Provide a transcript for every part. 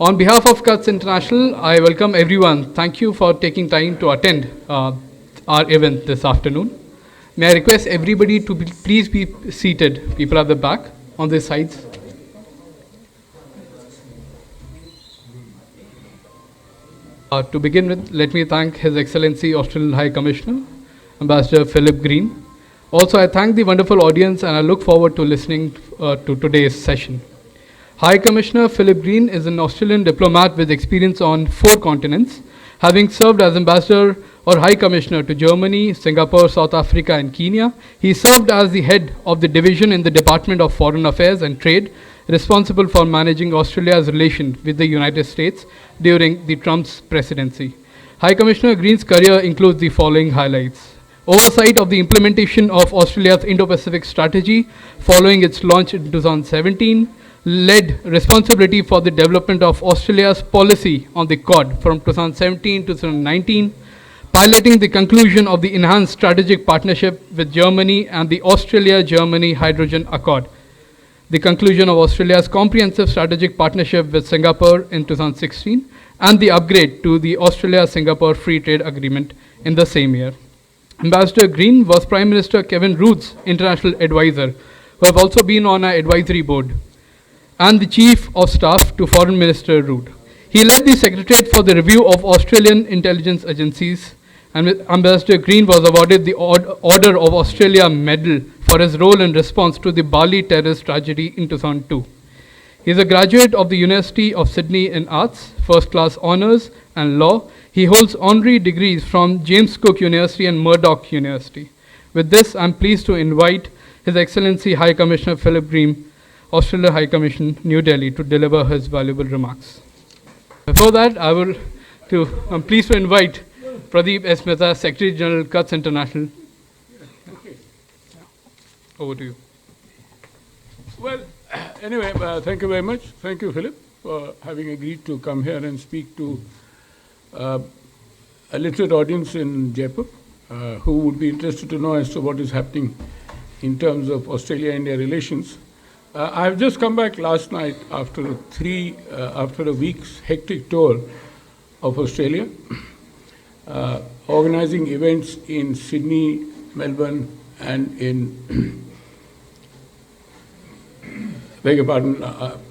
On behalf of Cuts International, I welcome everyone. Thank you for taking time to attend our event this afternoon. May I request everybody to please be seated, people at the back, on the sides. To begin with, let me thank His Excellency Australian High Commissioner, Ambassador Philip Green. Also, I thank the wonderful audience and I look forward to listening to today's session. High Commissioner Philip Green is an Australian diplomat with experience on 4 continents, having served as Ambassador or High Commissioner to Germany, Singapore, South Africa, and Kenya. He served as the head of the division in the Department of Foreign Affairs and Trade, responsible for managing Australia's relation with the United States during the Trump's presidency. High Commissioner Green's career includes the following highlights: oversight of the implementation of Australia's Indo-Pacific strategy following its launch in 2017, led responsibility for the development of Australia's policy on the Quad from 2017 to 2019, piloting the conclusion of the enhanced strategic partnership with Germany and the Australia-Germany Hydrogen Accord, the conclusion of Australia's comprehensive strategic partnership with Singapore in 2016, and the upgrade to the Australia-Singapore Free Trade Agreement in the same year. Ambassador Green was Prime Minister Kevin Rudd's international advisor, who have also been on our advisory board, and the Chief of Staff to Foreign Minister Rudd. He led the Secretariat for the Review of Australian Intelligence Agencies, and Ambassador Green was awarded the Order of Australia Medal for his role in response to the Bali terrorist tragedy in 2002. He is a graduate of the University of Sydney in Arts, First Class Honours and Law. He holds honorary degrees from James Cook University and Murdoch University. With this, I am pleased to invite His Excellency High Commissioner Philip Green, Australia High Commission, New Delhi, to deliver his valuable remarks. Before that, I'm pleased to invite Pradeep S. Mehta, Secretary General, Cuts International. Okay. Over to you. Well, anyway, thank you very much. Thank you, Philip, for having agreed to come here and speak to a literate audience in Jaipur who would be interested to know as to what is happening in terms of Australia-India relations. I've just come back last night after a week's hectic tour of Australia, organizing events in Sydney, Melbourne, and in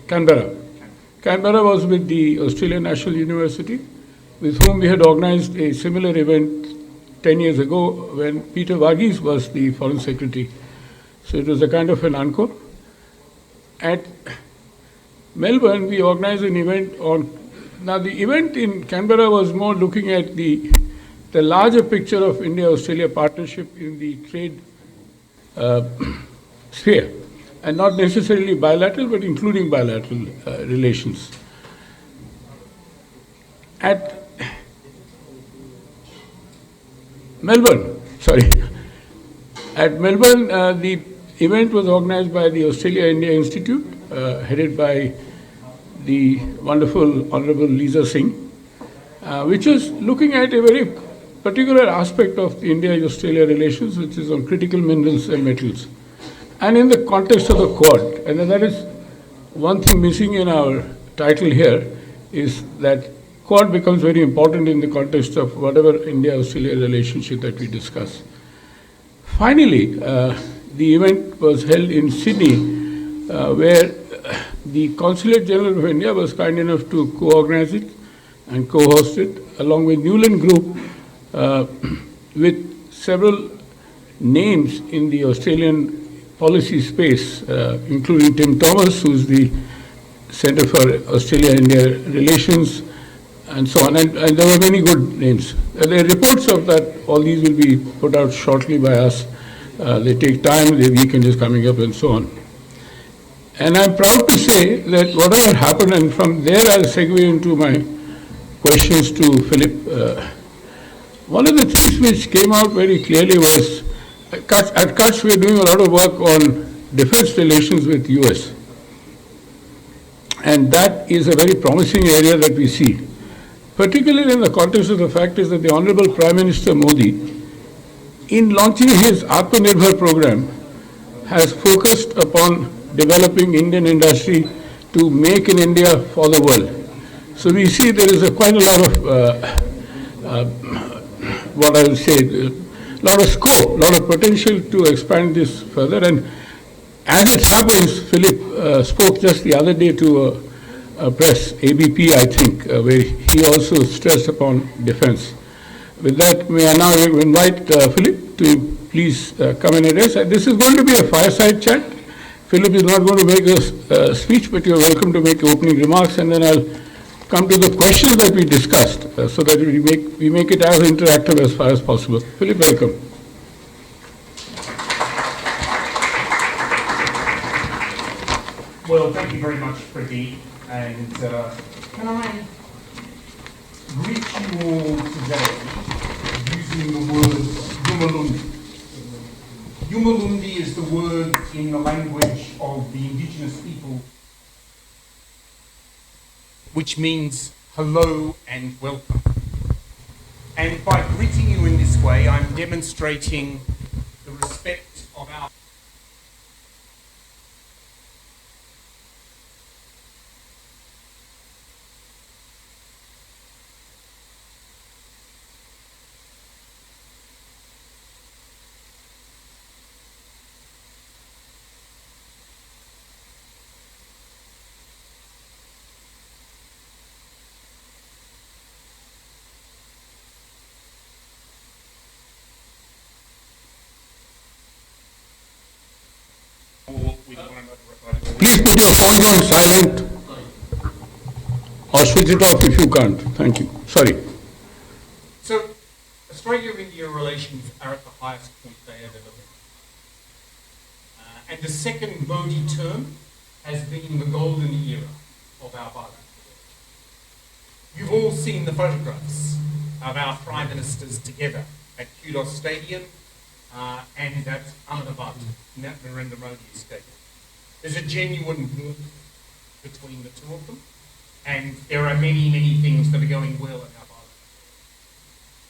Canberra. Canberra was with the Australian National University, with whom we had organized a similar event 10 years ago when Peter Varghese was the Foreign Secretary. So it was a kind of an encore. At Melbourne, we organized an event on. Now, the event in Canberra was more looking at the larger picture of India-Australia partnership in the trade sphere, and not necessarily bilateral, but including bilateral relations. At Melbourne, the event was organized by the Australia-India Institute, headed by the wonderful Honorable Lisa Singh, which is looking at a very particular aspect of the India-Australia relations, which is on critical minerals and metals. And in the context of the Quad, and that is one thing missing in our title here, is that Quad becomes very important in the context of whatever India-Australia relationship that we discuss. Finally, the event was held in Sydney, where the Consulate General of India was kind enough to co-organize it and co-host it, along with Newland Group, with several names in the Australian policy space, including Tim Thomas, who's the Centre for Australia-India Relations, and so on. And there were many good names. There are reports of that. All these will be put out shortly by us. They take time. The weekend is coming up, and so on. And I'm proud to say that whatever happened, and from there I'll segue into my questions to Philip. One of the things which came out very clearly was, at Kutch we are doing a lot of work on defense relations with US. And that is a very promising area that we see, particularly in the context of the fact is that the Honorable Prime Minister Modi, in launching his Atmanirbhar program, has focused upon developing Indian industry to make in India for the world. So we see there is quite a lot of, what I would say, a lot of scope, a lot of potential to expand this further. And as it happens, Philip spoke just the other day to a press, ABP, I think, where he also stressed upon defense. With that, may I now invite Philip to please come and address. This is going to be a fireside chat. Philip is not going to make a speech, but you're welcome to make opening remarks, and then I'll come to the questions that we discussed so that we make it as interactive as far as possible. Philip, welcome. Well, thank you very much, Pradeep, and can I greet you all today using the word Yumalundi. Yumalundi is the word in the language of the indigenous people, which means hello and welcome. And by greeting you in this way, I'm demonstrating the respect of our Please put your phones on silent or switch it off if you can't. Thank you. Sorry. So, Australia-India relations are at the highest point they have ever been. And the second Modi term has been the golden era of our bilateral relations. You've all seen the photographs of our prime ministers together at Kudos Stadium and at Ahmedabad, Narendra Modi Stadium. There's a genuine warmth between the two of them, and there are many, many things that are going well in our bilateral.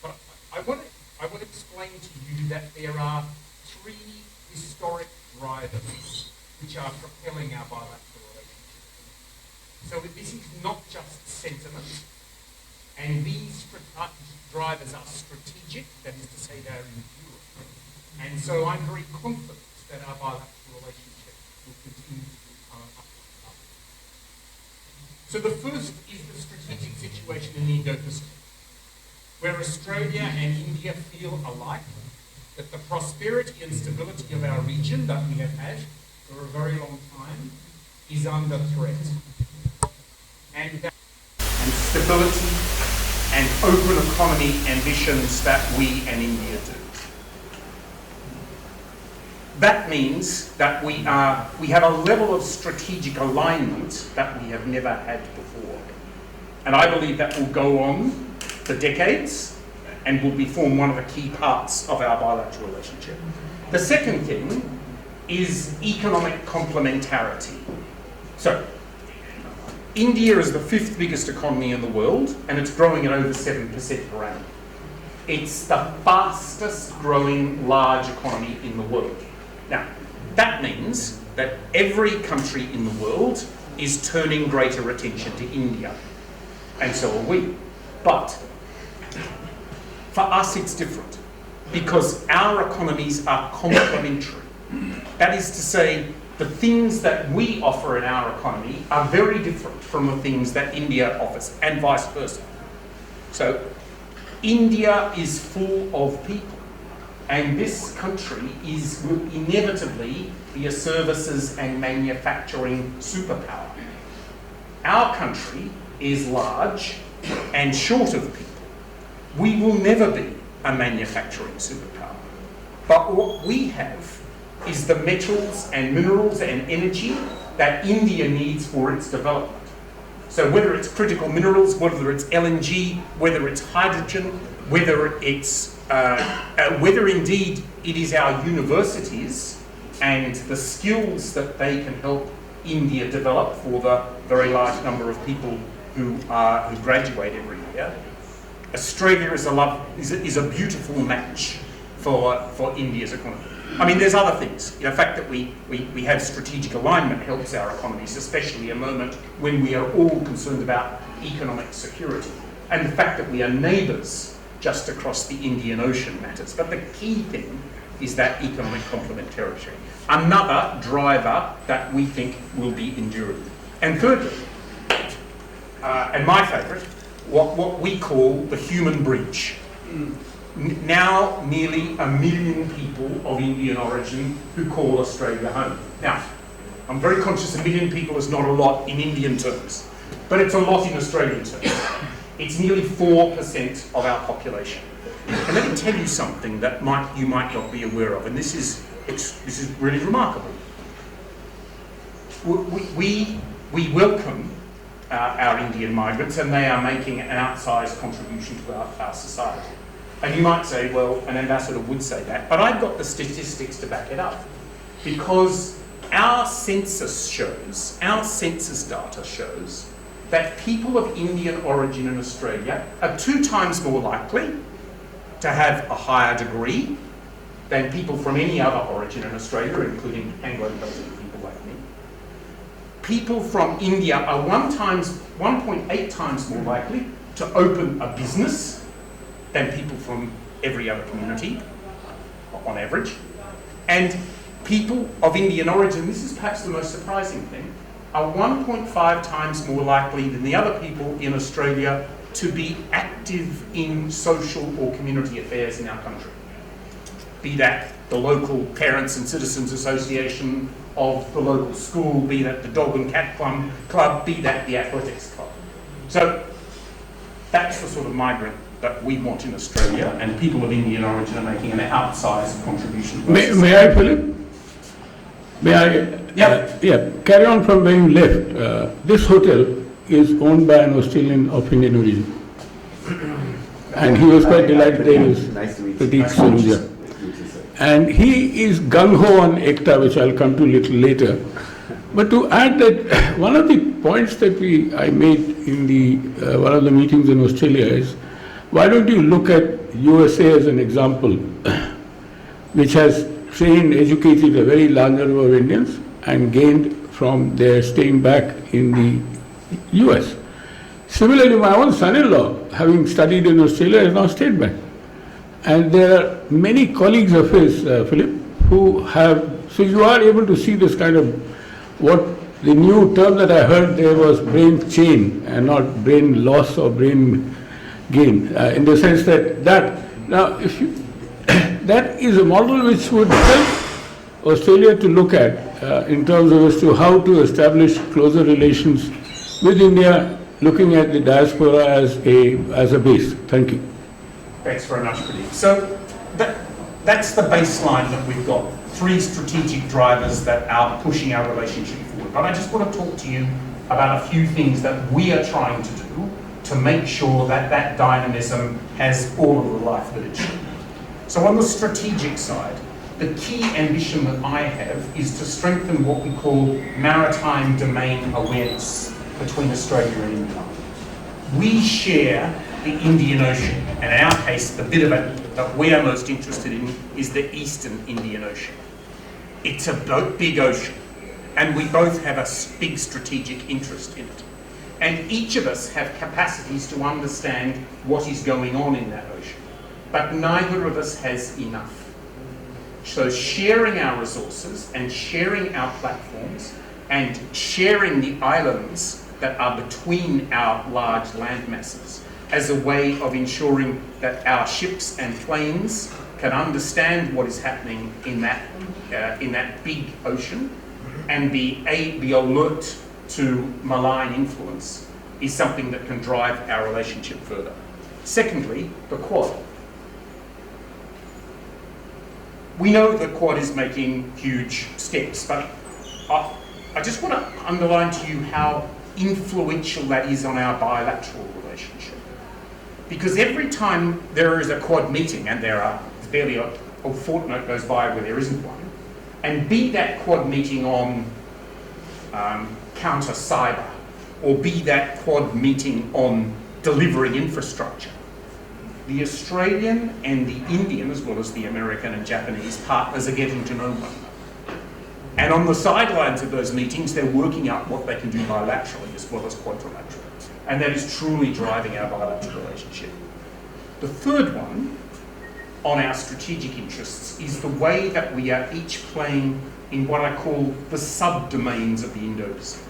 But I want to explain to you that there are three historic drivers which are propelling our bilateral relationship. So this is not just sentiment, and these drivers are strategic, that is to say they are enduring. And so I'm very confident that our bilateral relationship will continue to become up. So the first is the strategic situation in the Indo-Pacific, where Australia and India feel alike that the prosperity and stability of our region that we have had for a very long time is under threat. And stability and open economy ambitions that we and India do. That means that we have a level of strategic alignment that we have never had before. And I believe that will go on for decades and will form one of the key parts of our bilateral relationship. The second thing is economic complementarity. So, India is the 5th biggest economy in the world, and it's growing at over 7% per annum. It's the fastest growing large economy in the world. Now, that means that every country in the world is turning greater attention to India, and so are we. But for us, it's different because our economies are complementary. That is to say, the things that we offer in our economy are very different from the things that India offers, and vice versa. So, India is full of people. And this country will inevitably be a services and manufacturing superpower. Our country is large and short of people. We will never be a manufacturing superpower. But what we have is the metals and minerals and energy that India needs for its development. So whether it's critical minerals, whether it's LNG, whether it's hydrogen, whether indeed it is our universities and the skills that they can help India develop for the very large number of people who graduate every year. Australia is a beautiful match for India's economy. I mean, there's other things. The fact that we have strategic alignment helps our economies, especially a moment when we are all concerned about economic security. And the fact that we are neighbours just across the Indian Ocean matters. But the key thing is that economic complementarity. Another driver that we think will be enduring. And thirdly, and my favourite, what we call the human bridge. Now nearly 1 million people of Indian origin who call Australia home. Now, I'm very conscious 1 million people is not a lot in Indian terms, but it's a lot in Australian terms. It's nearly 4% of our population. And let me tell you something that you might not be aware of, and this is really remarkable. We welcome our Indian migrants, and they are making an outsized contribution to our society. And you might say, well, an ambassador would say that, but I've got the statistics to back it up. Because our census data shows that people of Indian origin in Australia are 2 times more likely to have a higher degree than people from any other origin in Australia, including Anglo-Pacific people like me. People from India are 1.8 times more likely to open a business than people from every other community, on average. And people of Indian origin, this is perhaps the most surprising thing, are 1.5 times more likely than the other people in Australia to be active in social or community affairs in our country. Be that the local Parents and Citizens Association of the local school, be that the Dog and Cat Club, be that the athletics club. So that's the sort of migrant that we want in Australia, and people of Indian origin are making an outsized contribution. May I, Philip? May I? Yeah. Carry on from where you left. This hotel is owned by an Australian of Indian origin. And he was quite delighted there is Pradeep. And he is gung-ho on ECTA, which I'll come to a little later. But to add that, one of the points that I made in one of the meetings in Australia is, why don't you look at USA as an example, which has trained, educated a very large number of Indians and gained from their staying back in the US. Similarly, my own son-in-law, having studied in Australia, has now stayed back. And there are many colleagues of his, Philip, who have, so you are able to see this kind of, what the new term that I heard there was brain chain and not brain loss or brain gain, in the sense that now if you, that is a model which would help Australia to look at in terms of as to how to establish closer relations with India, looking at the diaspora as a base. Thank you. Thanks very much, Pradeep. So that's the baseline that we've got. 3 strategic drivers that are pushing our relationship forward. But I just want to talk to you about a few things that we are trying to do to make sure that that dynamism has all of the life that it should. So on the strategic side, the key ambition that I have is to strengthen what we call maritime domain awareness between Australia and India. We share the Indian Ocean, and in our case, the bit of it that we are most interested in is the Eastern Indian Ocean. It's a big ocean, and we both have a big strategic interest in it. And each of us have capacities to understand what is going on in that ocean, but neither of us has enough. So sharing our resources and sharing our platforms and sharing the islands that are between our large land masses as a way of ensuring that our ships and planes can understand what is happening in that big ocean and be alert to malign influence is something that can drive our relationship further. Secondly, the Quad. We know that Quad is making huge steps, but I just want to underline to you how influential that is on our bilateral relationship. Because every time there is a Quad meeting, and there's barely a fortnight goes by where there isn't one, and be that Quad meeting on counter cyber, or be that Quad meeting on delivering infrastructure, the Australian and the Indian, as well as the American and Japanese partners, are getting to know one another. And on the sidelines of those meetings, they're working out what they can do bilaterally as well as quadrilaterally. And that is truly driving our bilateral relationship. The third one on our strategic interests is the way that we are each playing in what I call the subdomains of the Indo-Pacific.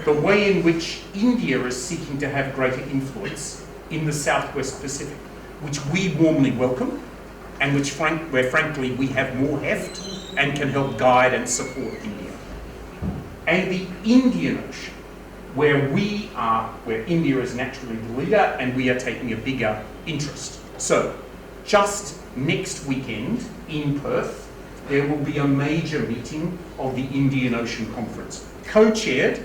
The way in which India is seeking to have greater influence in the Southwest Pacific, which we warmly welcome, and where frankly we have more heft and can help guide and support India. And the Indian Ocean, where India is naturally the leader and we are taking a bigger interest. So, just next weekend in Perth, there will be a major meeting of the Indian Ocean Conference, co-chaired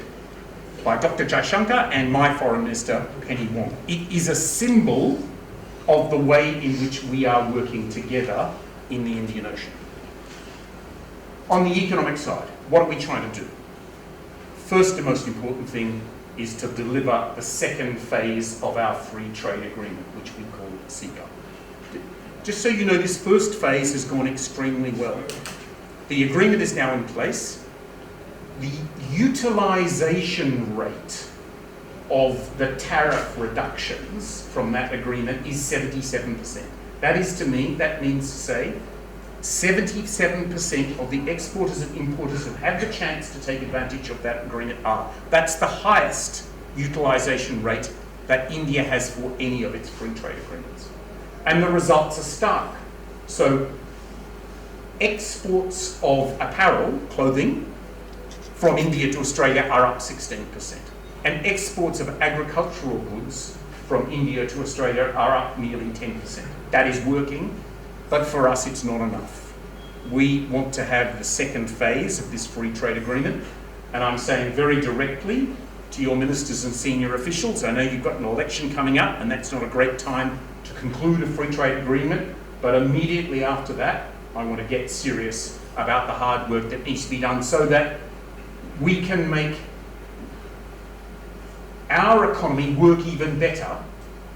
by Dr. Jaishankar and my Foreign Minister, Penny Wong. It is a symbol of the way in which we are working together in the Indian Ocean. On the economic side, what are we trying to do? First and most important thing is to deliver the second phase of our free trade agreement, which we call CEPA. Just so you know, this first phase has gone extremely well. The agreement is now in place. The utilisation rate of the tariff reductions from that agreement is 77%. That means to say 77% of the exporters and importers who have the chance to take advantage of that agreement are. That's the highest utilisation rate that India has for any of its free trade agreements. And the results are stark. So exports of apparel, clothing, from India to Australia are up 16%. And exports of agricultural goods from India to Australia are up nearly 10%. That is working, but for us it's not enough. We want to have the second phase of this free trade agreement, and I'm saying very directly to your ministers and senior officials, I know you've got an election coming up and that's not a great time to conclude a free trade agreement, but immediately after that, I want to get serious about the hard work that needs to be done so that we can make our economy work even better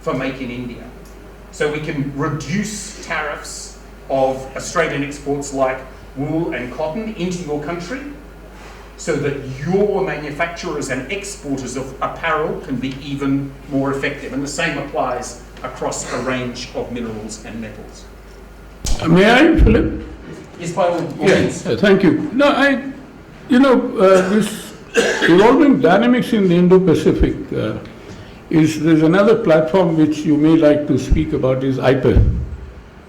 for Make in India. So we can reduce tariffs of Australian exports like wool and cotton into your country so that your manufacturers and exporters of apparel can be even more effective. And the same applies across a range of minerals and metals. May I, Philip? Yes, by all means. Yes, thank you. No, this evolving dynamics in the Indo-Pacific there's another platform which you may like to speak about is IPEF.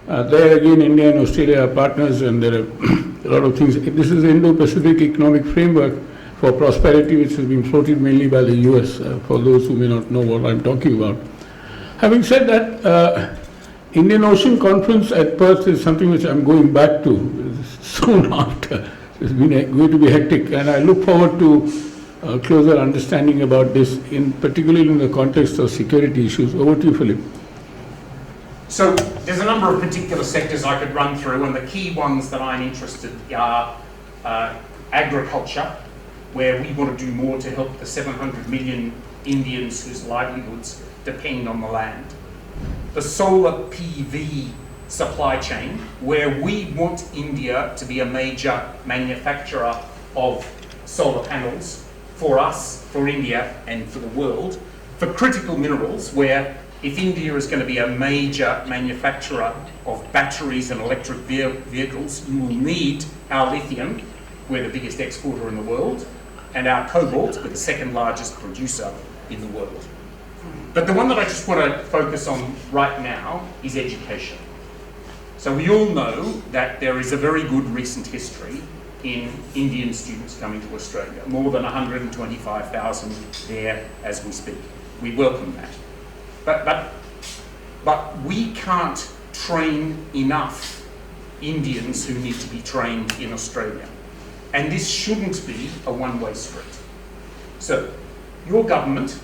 There again, India and Australia are partners, and there are a lot of things. This is the Indo-Pacific Economic Framework for Prosperity, which has been floated mainly by the US, for those who may not know what I'm talking about. Having said that, Indian Ocean Conference at Perth is something which I'm going back to soon after. It's going to be hectic, and I look forward to closer understanding about this, particularly in the context of security issues. Over to you, Philip. So there's a number of particular sectors I could run through, and the key ones that I'm interested in are agriculture, where we want to do more to help the 700 million Indians whose livelihoods depend on the land. The solar PV supply chain, where we want India to be a major manufacturer of solar panels for us, for India, and for the world. For critical minerals, where if India is going to be a major manufacturer of batteries and electric vehicles, you will need our lithium, we're the biggest exporter in the world, and our cobalt, we're the second largest producer in the world. But the one that I just want to focus on right now is education. So we all know that there is a very good recent history in Indian students coming to Australia, more than 125,000 there as we speak. We welcome that. But we can't train enough Indians who need to be trained in Australia. And this shouldn't be a one-way street. So your government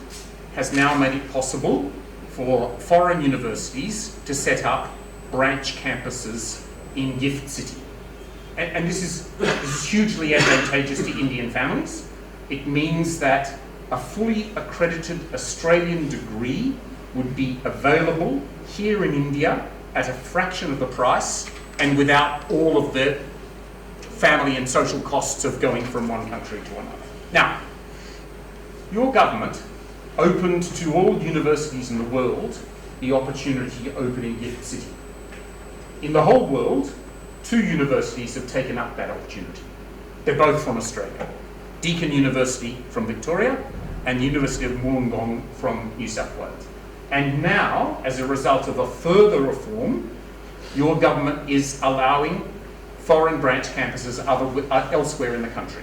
has now made it possible for foreign universities to set up branch campuses in Gift City. And this is hugely advantageous to Indian families. It means that a fully accredited Australian degree would be available here in India at a fraction of the price and without all of the family and social costs of going from one country to another. Now, your government opened to all universities in the world the opportunity to open in Gift City. In the whole world, 2 universities have taken up that opportunity. They're both from Australia. Deakin University from Victoria and the University of Wollongong from New South Wales. And now, as a result of a further reform, your government is allowing foreign branch campuses elsewhere in the country.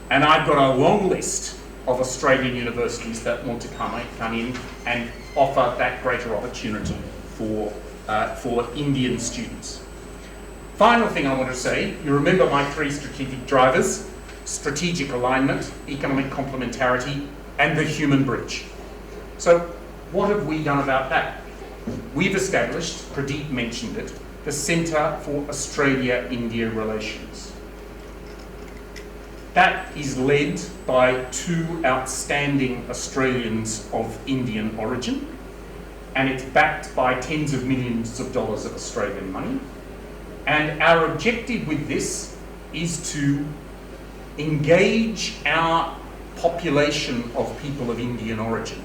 And I've got a long list of Australian universities that want to come in and offer that greater opportunity for Indian students. Final thing I want to say, you remember my 3 strategic drivers: strategic alignment, economic complementarity, and the human bridge. So what have we done about that? We've established, Pradeep mentioned it, the Centre for Australia-India Relations. That is led by 2 outstanding Australians of Indian origin, and it's backed by tens of millions of dollars of Australian money. And our objective with this is to engage our population of people of Indian origin,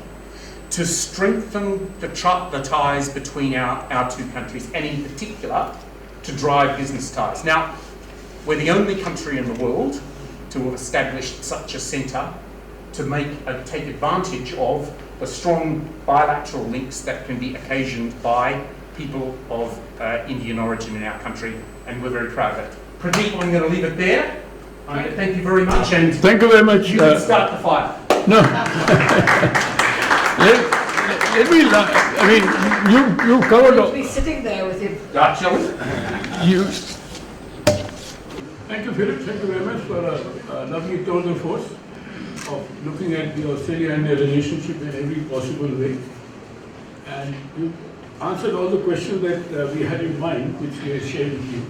to strengthen the ties between our 2 countries, and in particular, to drive business ties. Now, we're the only country in the world to have established such a centre to take advantage of the strong bilateral links that can be occasioned by people of Indian origin in our country, and we're very proud of it. Pradeep, I'm going to leave it there. Thank you very much, and thank you very much. You can start the fire. No. let me. I mean, you covered. You'll be sitting there with him. You. Thank you, Philip. Thank you very much for a lovely tour de force of looking at the Australia-India relationship in every possible way. And you answered all the questions that we had in mind, which we have shared with you,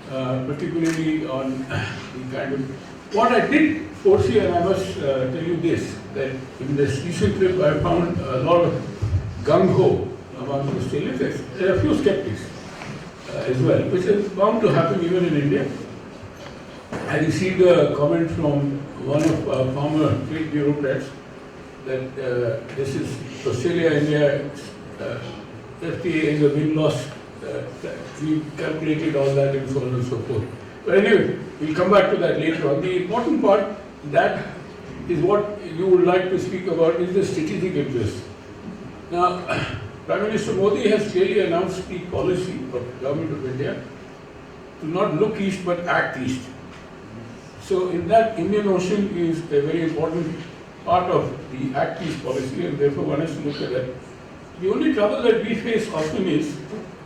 particularly on the kind of... What I did foresee, and I must tell you this, that in this recent trip I found a lot of gung-ho among Australians. There are a few skeptics as well, which is bound to happen even in India. I received a comment from one of our former trade bureaucrats that this is Australia-India FTA is a win-loss. We calculated all that and so on and so forth. But anyway, we'll come back to that later on. The important part, that is what you would like to speak about, is the strategic interest. Now, Prime Minister Modi has clearly announced the policy of the Government of India to not look east but act east. So in that, Indian Ocean is a very important part of the Act East policy, and therefore one has to look at that. The only trouble that we face often is,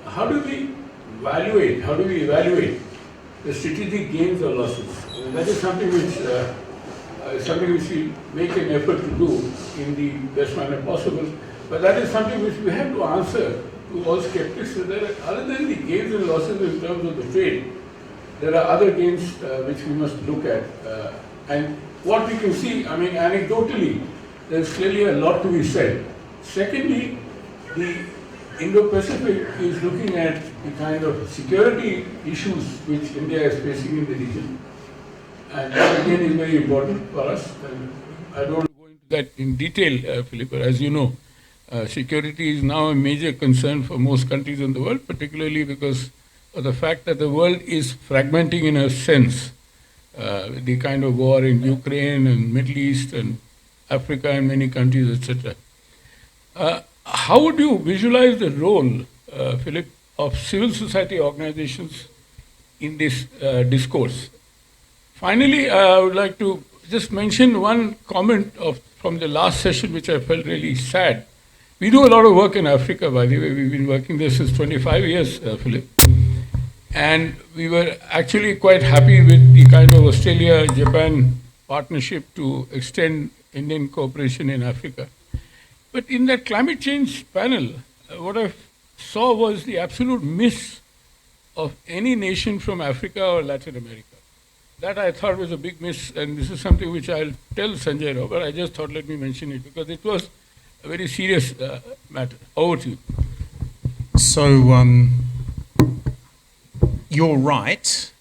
how do we evaluate the strategic gains or losses? That is something which we make an effort to do in the best manner possible. But that is something which we have to answer to all skeptics. So that other than the gains and losses in terms of the trade, there are other gains which we must look at. And what we can see, I mean, anecdotally, there's clearly a lot to be said. Secondly, the Indo-Pacific is looking at the kind of security issues which India is facing in the region. And that again is very important for us. And I don't want to go into that in detail, Philip, but as you know, security is now a major concern for most countries in the world, particularly because of the fact that the world is fragmenting in a sense. The kind of war in Ukraine and Middle East and Africa and many countries, etc. How would you visualize the role, Philip, of civil society organizations in this discourse? Finally, I would like to just mention one comment from the last session which I felt really sad. We do a lot of work in Africa, by the way. We've been working there since 25 years, Philip. And we were actually quite happy with the kind of Australia-Japan partnership to extend Indian cooperation in Africa. But in that climate change panel, what I saw was the absolute miss of any nation from Africa or Latin America. That I thought was a big miss, and this is something which I'll tell Sanjay Rao, but I just thought let me mention it because it was a very serious matter. Over to you. So you're right.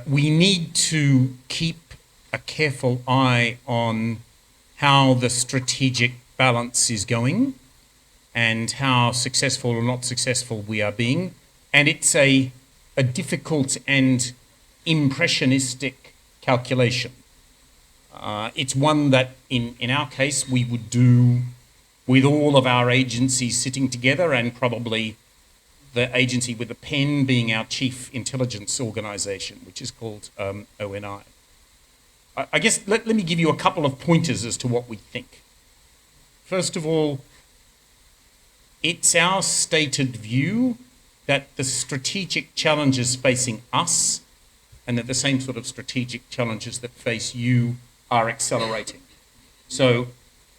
We need to keep a careful eye on how the strategic balance is going and how successful or not successful we are being. And it's a difficult and impressionistic calculation. It's one that, in our case, we would do with all of our agencies sitting together, and probably the agency with the pen being our chief intelligence organisation, which is called ONI. I guess let me give you a couple of pointers as to what we think. First of all, it's our stated view that the strategic challenges facing us and that the same sort of strategic challenges that face you are accelerating. So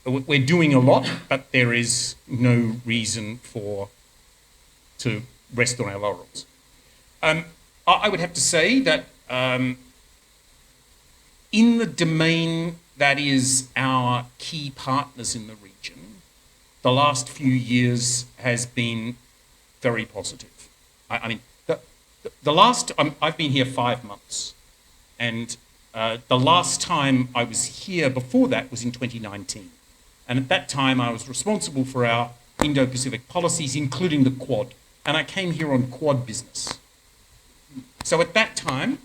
we're doing a lot, but there is no reason to rest on our laurels. I would have to say that in the domain that is our key partners in the region, the last few years has been very positive. I mean, the last, I've been here 5 months, and the last time I was here before that was in 2019. And at that time, I was responsible for our Indo-Pacific policies, including the Quad. And I came here on Quad business. So at that time,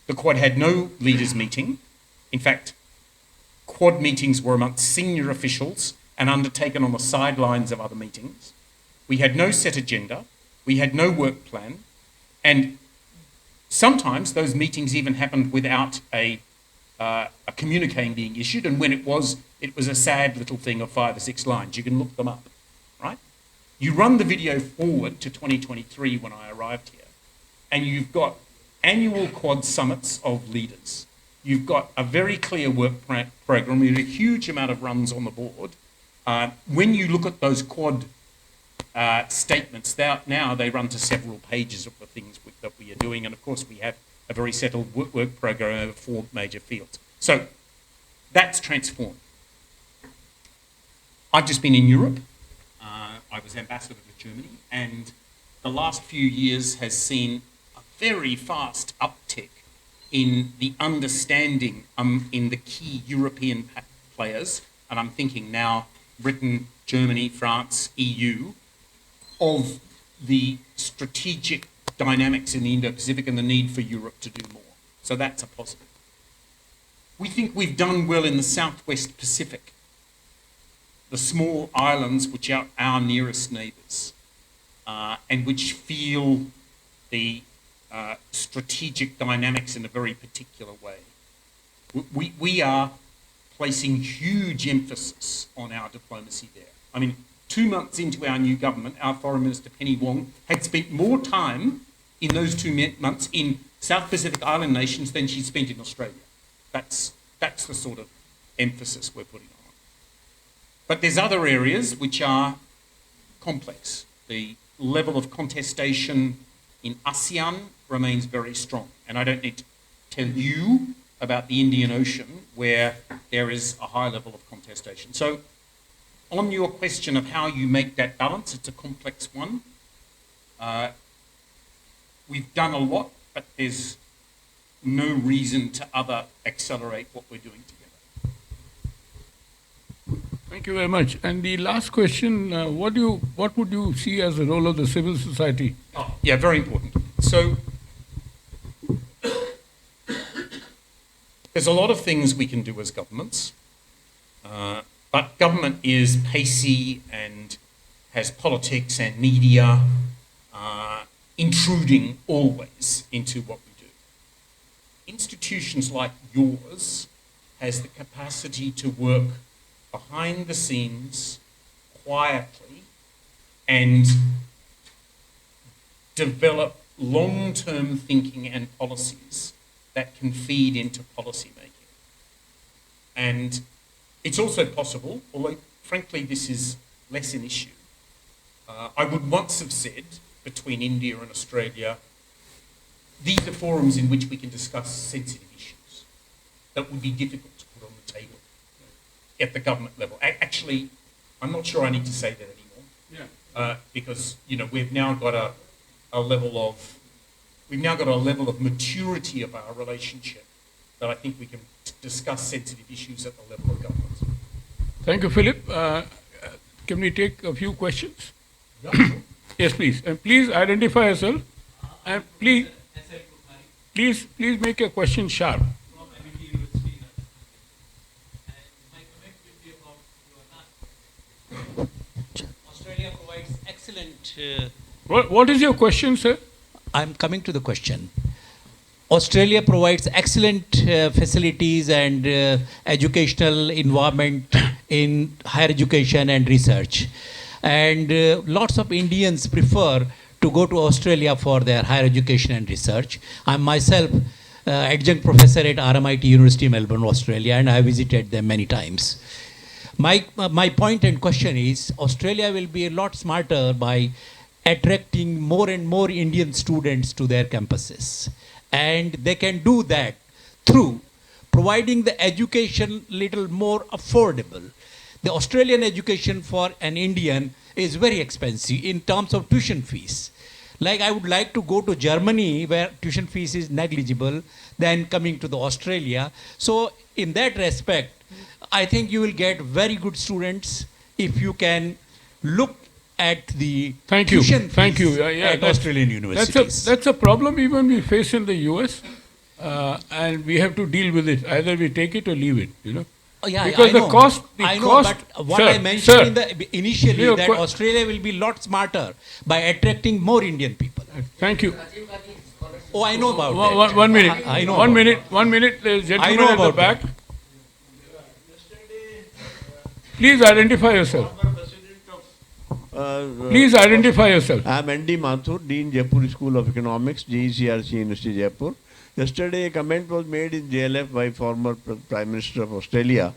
the Quad had no leaders meeting. In fact, Quad meetings were amongst senior officials and undertaken on the sidelines of other meetings. We had no set agenda. We had no work plan. And sometimes those meetings even happened without a communique being issued, and when it was a sad little thing of 5 or 6 lines. You can look them up, right? You run the video forward to 2023 when I arrived here, and you've got annual Quad summits of leaders. You've got a very clear work program with a huge amount of runs on the board. When you look at those Quad statements, now they run to several pages of the things that we are doing, and of course we have a very settled work program over 4 major fields. So that's transformed. I've just been in Europe. I was ambassador to Germany, and the last few years has seen a very fast uptick in the understanding in the key European players, and I'm thinking now Britain, Germany, France, EU, of the strategic dynamics in the Indo-Pacific and the need for Europe to do more. So that's a positive. We think we've done well in the Southwest Pacific, the small islands which are our nearest neighbours, and which feel the strategic dynamics in a very particular way. We are placing huge emphasis on our diplomacy there. I mean, 2 months into our new government, our Foreign Minister Penny Wong had spent more time in those 2 months in South Pacific island nations than she spent in Australia. That's the sort of emphasis we're putting on. But there's other areas which are complex. The level of contestation in ASEAN remains very strong. And I don't need to tell you about the Indian Ocean, where there is a high level of contestation. So on your question of how you make that balance, it's a complex one. We've done a lot, but there's no reason to accelerate what we're doing together. Thank you very much. And the last question, what would you see as the role of the civil society? Oh, yeah, very important. So there's a lot of things we can do as governments, but government is pacey and has politics and media intruding always into what we do. Institutions like yours has the capacity to work behind the scenes, quietly, and develop long-term thinking and policies that can feed into policy making. And it's also possible, although frankly this is less an issue, I would once have said, between India and Australia, these are forums in which we can discuss sensitive issues that would be difficult to put on the table at the government level. Actually, I'm not sure I need to say that anymore. Because we've now got a level of maturity of our relationship that I think we can discuss sensitive issues at the level of government. Thank you, Philip. Can we take a few questions? Yeah, sure. Yes, please. And please identify yourself. And please make your question sharp. Australia provides excellent. What is your question, sir? I'm coming to the question. Australia provides excellent facilities and educational environment in higher education and research. And lots of Indians prefer to go to Australia for their higher education and research. I'm myself adjunct professor at RMIT University, Melbourne, Australia, and I visited them many times. My point and question is, Australia will be a lot smarter by attracting more and more Indian students to their campuses. And they can do that through providing the education little more affordable. The Australian education for an Indian is very expensive in terms of tuition fees. Like I would like to go to Germany where tuition fees is negligible than coming to the Australia. So in that respect, I think you will get very good students if you can look at the tuition fees at Australian universities. That's a problem even we face in the US, and we have to deal with it. Either we take it or leave it, Oh, yeah, Because I know. the cost, but what I mentioned initially that Australia will be a lot smarter by attracting more Indian people. Thank you. Oh, I know about that. 1 minute. I know. 1 minute. 1 minute. There's a gentleman at the back. Please identify yourself. Please identify yourself. I am N.D. Mathur, Dean Jaipur School of Economics, GECRC University, Jaipur. Yesterday, a comment was made in JLF by former Prime Minister of Australia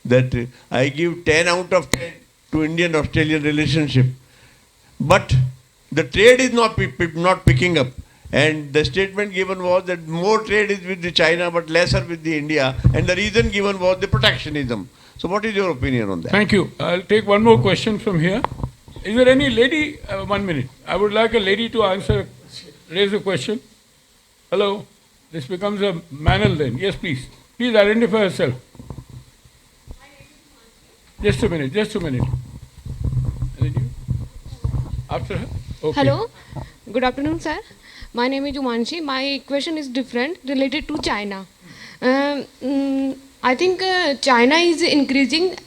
that I give 10 out of 10 to Indian-Australian relationship. But the trade is not picking up. And the statement given was that more trade is with the China but lesser with the India. And the reason given was the protectionism. So what is your opinion on that? Thank you. I'll take one more question from here. Is there any lady? 1 minute. I would like a lady to raise a question. Hello. This becomes a manel then. Yes, please. Please identify yourself. Just a minute. And then you? After her? Okay. Hello. Good afternoon, sir. My name is Umanshi. My question is different, related to China. I think China is increasing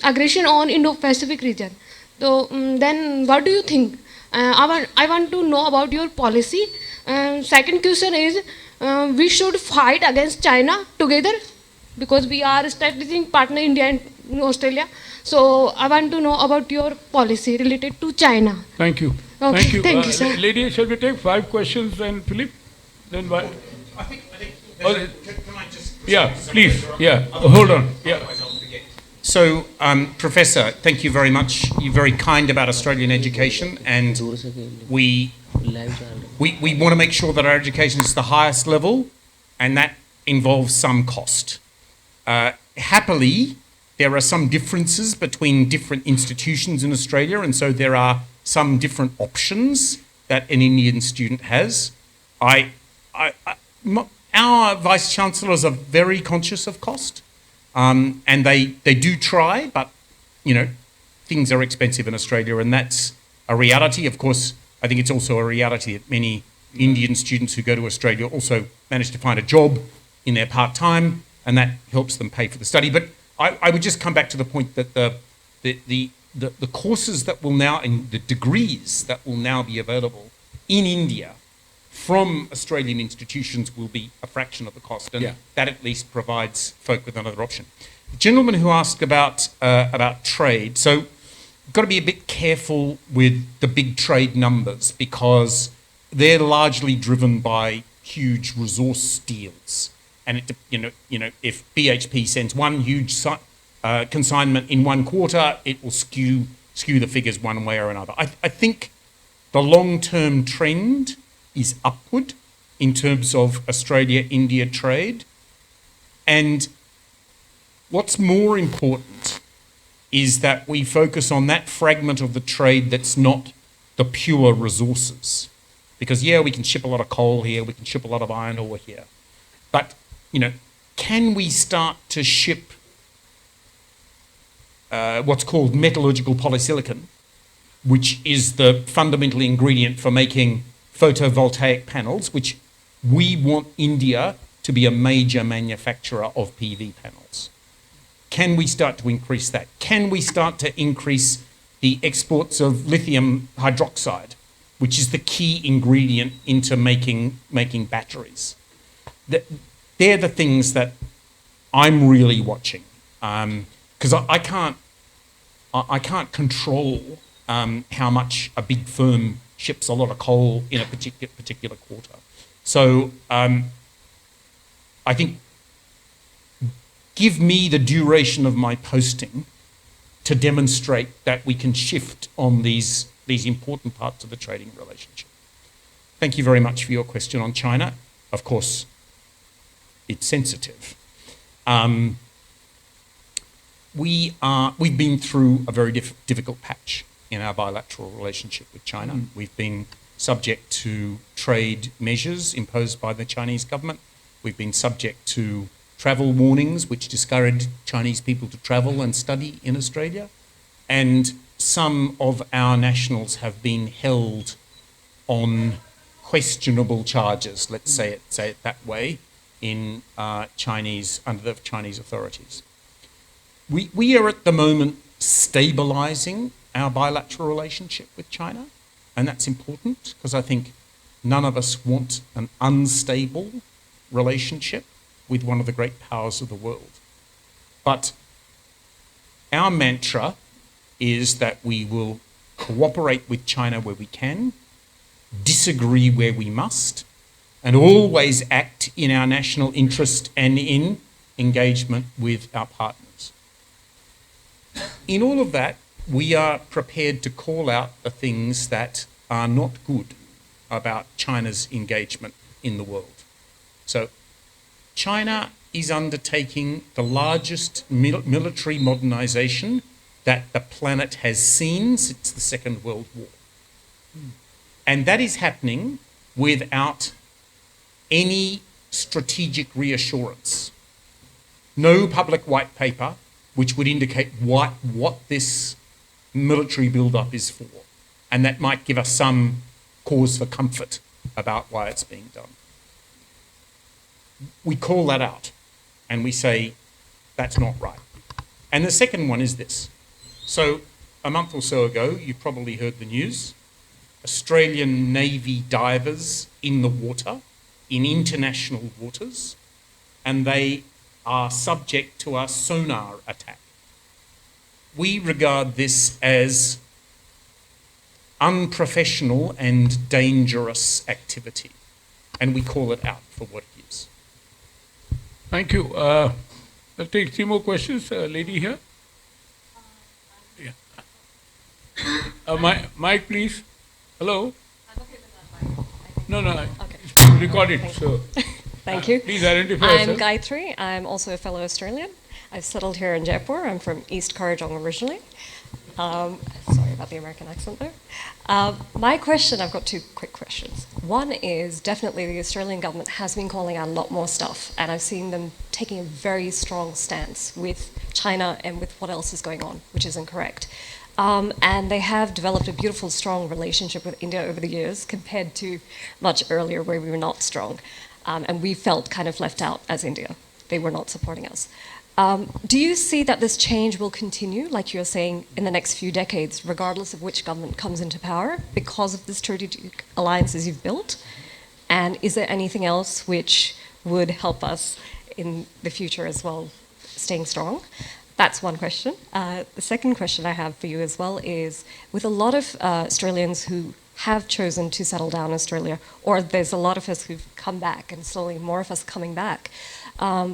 aggression on Indo-Pacific region. So then what do you think? I want to know about your policy. Second question is, we should fight against China together because we are a strategic partner, India and Australia. So I want to know about your policy related to China. Thank you. Okay, Thank you. thank you, sir. Lady, shall we take 5 questions then, Philip? Then what? I think can I just... Yeah, please. Yeah, hold on. Yeah. Otherwise I'll forget. So, Professor, thank you very much. You're very kind about Australian education, and we want to make sure that our education is the highest level, and that involves some cost. Happily, there are some differences between different institutions in Australia, and so there are some different options that an Indian student has. Our vice-chancellors are very conscious of cost, and they do try, but, things are expensive in Australia, and that's a reality. Of course, I think it's also a reality that many Indian students who go to Australia also manage to find a job in their part-time, and that helps them pay for the study. But I would just come back to the point that the courses that will now, and the degrees that will now be available in India from Australian institutions will be a fraction of the cost, and that at least provides folk with another option. The gentleman who asked about trade, so you've got to be a bit careful with the big trade numbers because they're largely driven by huge resource deals, and if BHP sends one huge consignment in one quarter, it will skew the figures one way or another. I think the long-term trend is upward in terms of Australia-India trade. And what's more important is that we focus on that fragment of the trade that's not the pure resources. Because, yeah, we can ship a lot of coal here, we can ship a lot of iron ore here. But, can we start to ship what's called metallurgical polysilicon, which is the fundamental ingredient for making photovoltaic panels, which we want India to be a major manufacturer of PV panels. Can we start to increase that? Can we start to increase the exports of lithium hydroxide, which is the key ingredient into making batteries? They're the things that I'm really watching, because I can't control how much a big firm ships a lot of coal in a particular quarter. So I think give me the duration of my posting to demonstrate that we can shift on these important parts of the trading relationship. Thank you very much for your question on China. Of course, it's sensitive. We've been through a very difficult patch in our bilateral relationship with China. We've been subject to trade measures imposed by the Chinese government. We've been subject to travel warnings which discourage Chinese people to travel and study in Australia. And some of our nationals have been held on questionable charges, let's say it that way, in under the Chinese authorities. We are at the moment stabilising our bilateral relationship with China, and that's important because I think none of us want an unstable relationship with one of the great powers of the world. But our mantra is that we will cooperate with China where we can, disagree where we must, and always act in our national interest and in engagement with our partners. In all of that, we are prepared to call out the things that are not good about China's engagement in the world. So China is undertaking the largest military modernisation that the planet has seen since the Second World War. And that is happening without any strategic reassurance. No public white paper which would indicate what this military build-up is for. And that might give us some cause for comfort about why it's being done. We call that out and we say, that's not right. And the second one is this. So a month or so ago, you probably heard the news, Australian Navy divers in the water, in international waters, and they are subject to a sonar attack. We regard this as unprofessional and dangerous activity, and we call it out for what it is. Thank you. I'll take 3 more questions. Lady here. Yeah. Mike, please. Hello. No. Okay. It's recorded. So. Thank you. Please identify I'm yourself. Gayatri. I'm also a fellow Australian. I've settled here in Jaipur. I'm from East Kurrajong originally. Sorry about the American accent there. My question, I've got 2 quick questions. One is definitely the Australian government has been calling out a lot more stuff, and I've seen them taking a very strong stance with China and with what else is going on, which is incorrect. And they have developed a beautiful, strong relationship with India over the years compared to much earlier where we were not strong. And we felt kind of left out as India. They were not supporting us. Do you see that this change will continue, like you're saying, in the next few decades, regardless of which government comes into power, because of the strategic alliances you've built? And is there anything else which would help us in the future as well, staying strong? That's one question. The second question I have for you as well is, with a lot of Australians who have chosen to settle down in Australia, or there's a lot of us who've come back, and slowly more of us coming back,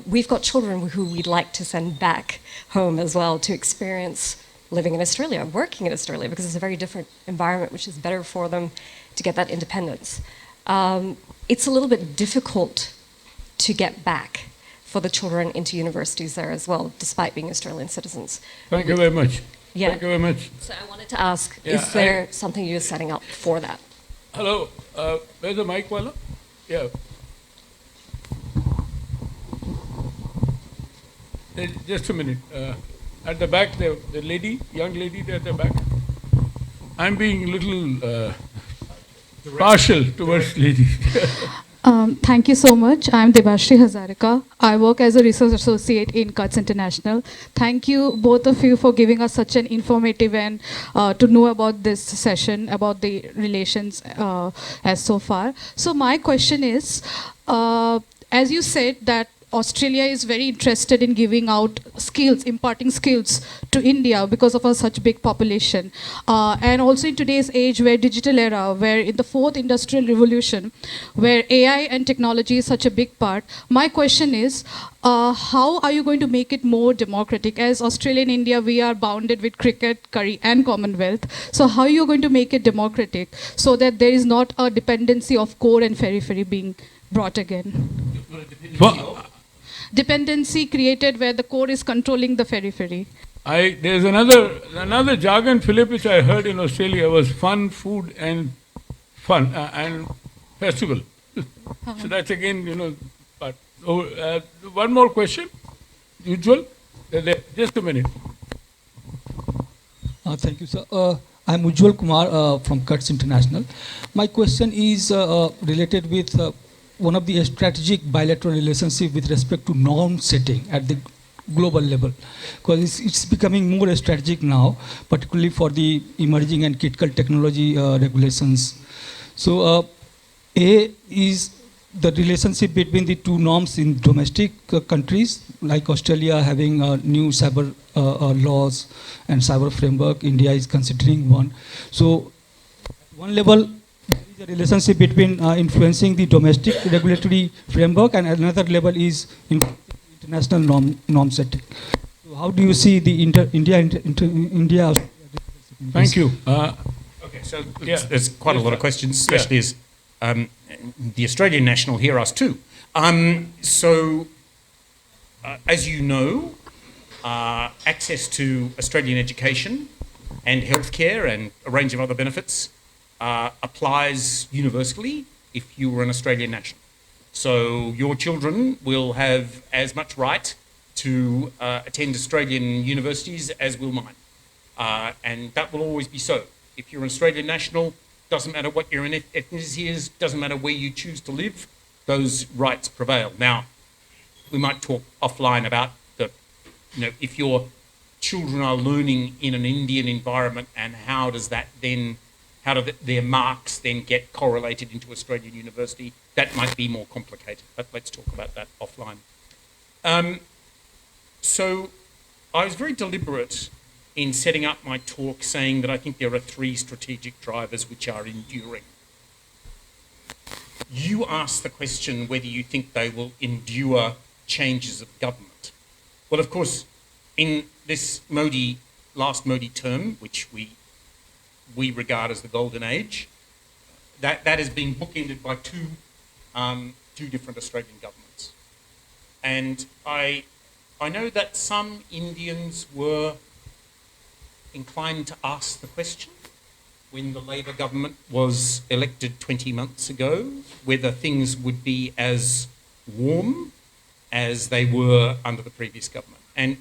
we've got children who we'd like to send back home as well to experience living in Australia, working in Australia, because it's a very different environment, which is better for them to get that independence. It's a little bit difficult to get back for the children into universities there as well, despite being Australian citizens. Thank you very much. Yeah. Thank you very much. So I wanted to ask, Yeah, is there something you're setting up for that? Hello, where's the mic, Wala? Yeah. Just a minute. At the back, the lady, young lady there at the back. I'm being a little partial towards ladies. Thank you so much. I'm Debashri Hazarika. I work as a research associate in CUTS International. Thank you, both of you, for giving us such an informative and to know about this session, about the relations as so far. So my question is, as you said that Australia is very interested in giving out skills, imparting skills to India because of our such big population. And also in today's age where digital era, where in the fourth industrial revolution, where AI and technology is such a big part, my question is, how are you going to make it more democratic? As Australia and India, we are bounded with cricket, curry, and Commonwealth. So how are you going to make it democratic so that there is not a dependency of core and periphery being brought again? Dependency created where the core is controlling the periphery. There's another jargon, Philip, which I heard in Australia was fun, food, and fun and festival. So that's again, but one more question, usual. Just a minute. Thank you, sir. I'm Ujjwal Kumar from CUTS International. My question is related with one of the strategic bilateral relationship with respect to norm setting at the global level, because it's becoming more strategic now, particularly for the emerging and critical technology regulations. So A is the relationship between the two norms in domestic countries, like Australia having new cyber laws and cyber framework. India is considering one. So one level, there is a relationship between influencing the domestic regulatory framework, and another level is international norm setting. So how do you see the India? Thank you. Okay, so there's quite a lot of questions, especially as the Australian national here asked too. As you know, access to Australian education and healthcare and a range of other benefits applies universally if you were an Australian national. So your children will have as much right to attend Australian universities as will mine. And that will always be so. If you're an Australian national, doesn't matter what your ethnicity is, doesn't matter where you choose to live, those rights prevail. Now, we might talk offline about if your children are learning in an Indian environment, and how do their marks then get correlated into Australian university? That might be more complicated, but let's talk about that offline. So I was very deliberate in setting up my talk saying that I think there are three strategic drivers which are enduring. You asked the question whether you think they will endure changes of government. Well, of course, in this last Modi term, which we regard as the golden age, that has been bookended by two different Australian governments. And I know that some Indians were inclined to ask the question when the Labor government was elected 20 months ago, whether things would be as warm as they were under the previous government. And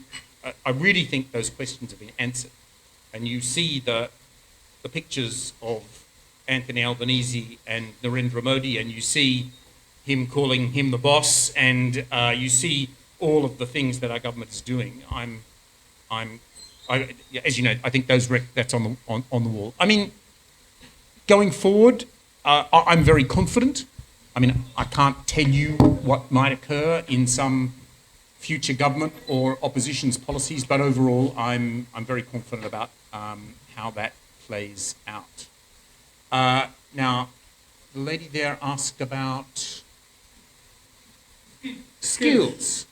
I really think those questions have been answered. And you see the pictures of Anthony Albanese and Narendra Modi, and you see him calling him the boss, and you see all of the things that our government is doing. As you know, I think that's on the wall. I mean, going forward, I'm very confident. I mean, I can't tell you what might occur in some future government or opposition's policies, but overall, I'm very confident about how that plays out. Now, the lady there asked about skills.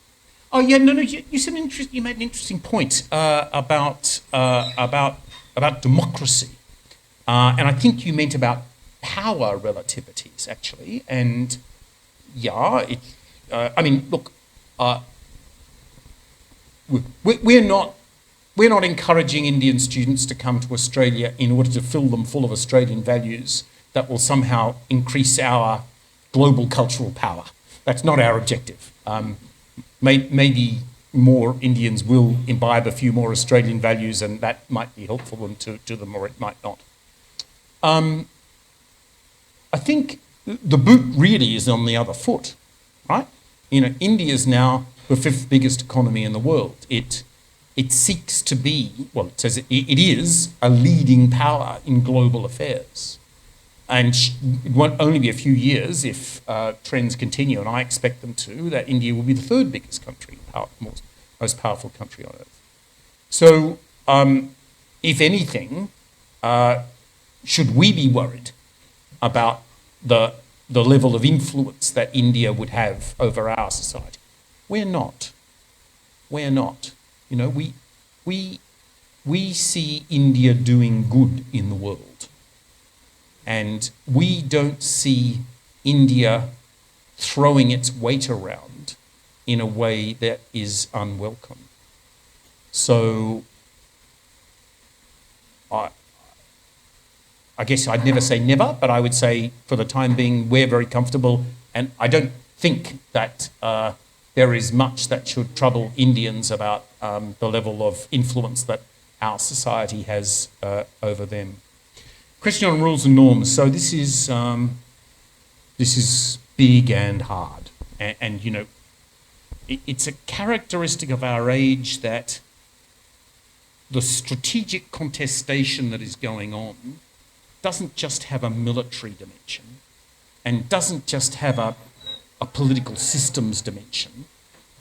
Oh yeah, no. You said you made an interesting point about democracy, and I think you meant about power relativities actually. And yeah, I mean, look, we're not encouraging Indian students to come to Australia in order to fill them full of Australian values that will somehow increase our global cultural power. That's not our objective. Maybe more Indians will imbibe a few more Australian values, and that might be helpful to them, or it might not. I think the boot really is on the other foot, right? You know, India is now the 5th biggest economy in the world. It seeks to be, well, it says it is a leading power in global affairs. And it won't only be a few years if trends continue, and I expect them to, that India will be the 3rd biggest country, most powerful country on earth. So, if anything, should we be worried about the level of influence that India would have over our society? We're not. We're not. You know, we see India doing good in the world. And we don't see India throwing its weight around in a way that is unwelcome. So I guess I'd never say never, but I would say for the time being, we're very comfortable. And I don't think that there is much that should trouble Indians about the level of influence that our society has over them. Question on rules and norms. So this is big and hard, and you know, it's a characteristic of our age that the strategic contestation that is going on doesn't just have a military dimension, and doesn't just have a political systems dimension,